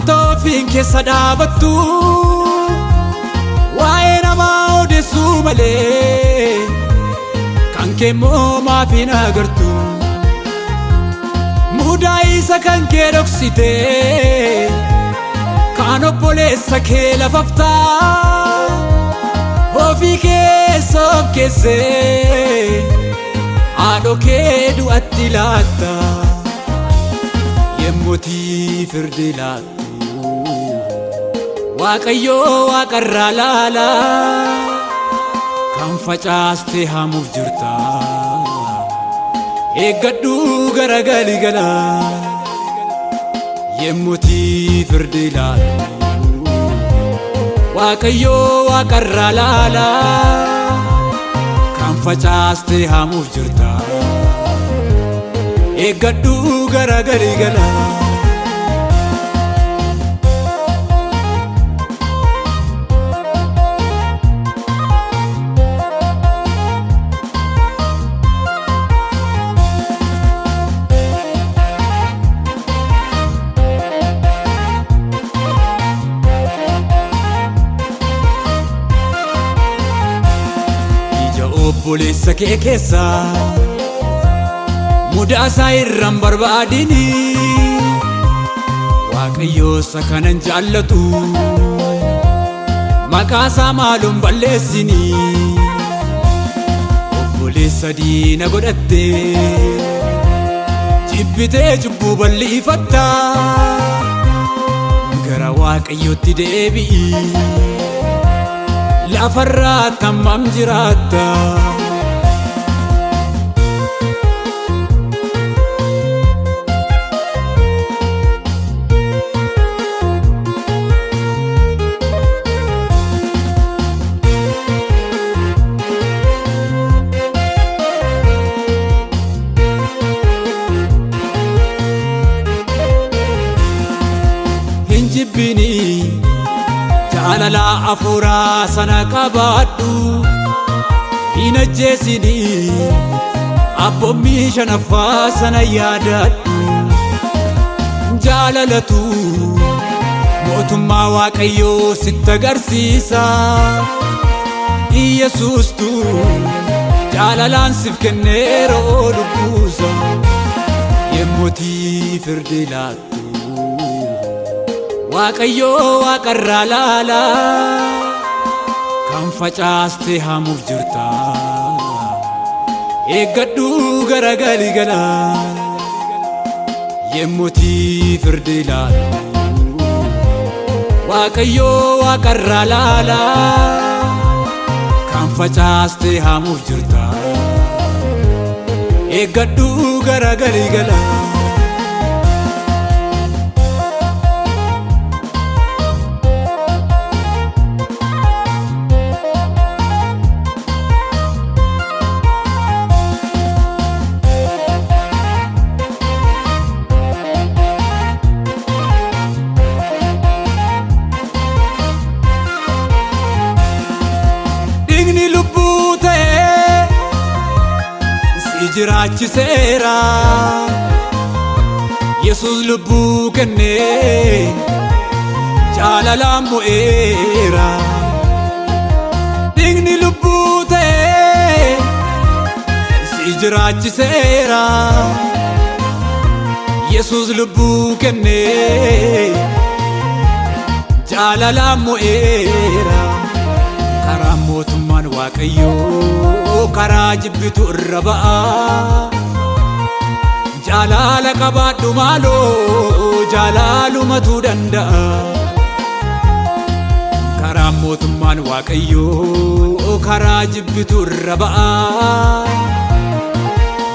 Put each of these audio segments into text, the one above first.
wanta ofiin keessa dhaabattu waa'ee namaa odeessuu malee kan kee immoo maaf hin agartu. Mudaa isa kan kee dhoksite kan obboleessa kee lafaftaa ofii keessa of keessee haadho kee du'atti laatta yemmuutii firdi laattu Waaqayyoo waaqarraa laala kan facaaste haamuuf jirta eeggadhu garagali gala yemmuutii firdi laattu Waaqayyoo waaqarraa laala kan facaaste haamuuf jirta eeggadhu garagali gala. Obboleessa kee keessa mudaa isaa irraan barbaadini Waaqayyoo isa kanan jaallatu maqaa isaa maaluun balleessini. Obboleessa diina godhatte jibbitee cubbuu bal'ifatta gara Waaqayyootti deebi'i lafarraa tammam jiraatta. Hin jibbini jaalala afuuraa sana qabaadhu hin ajjeesini abboommii shanaffaa sana yaadadhu. Jaalalatu mootummaa Waaqayyoo sitti agarsiisa Yesuustu jaalalaan siif kenneeroo lubbuusa yemmuutii firdi laattu Waaqayyoo waaqarraa laala kan facaaste haamuuf jirta eeggadhu garagali gala yemmuutii firdi laattu Waaqayyoo waaqarraa laala kan facaaste haamuuf jirta eeggadhu garagali gala. Dhiigni lubbuu ta'ee si jiraachiseera Yesuus lubbuu kennee jaalalaan mo'eera. Dhiigni lubbuu ta'ee si jiraachiseera Yesuus lubbuu kennee jaalalaan mo'eera. Karaa mootummaan Waaqayyoo karaa jibbitu irra ba'a jaalala qabaadhu maaloo jaalaalumatu danda'a. Karaa mootummaan Waaqayyoo karaa jibbitu irra ba'a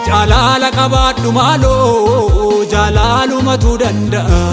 jaalala qabaadhu maaloo jaalaalumatu danda'a.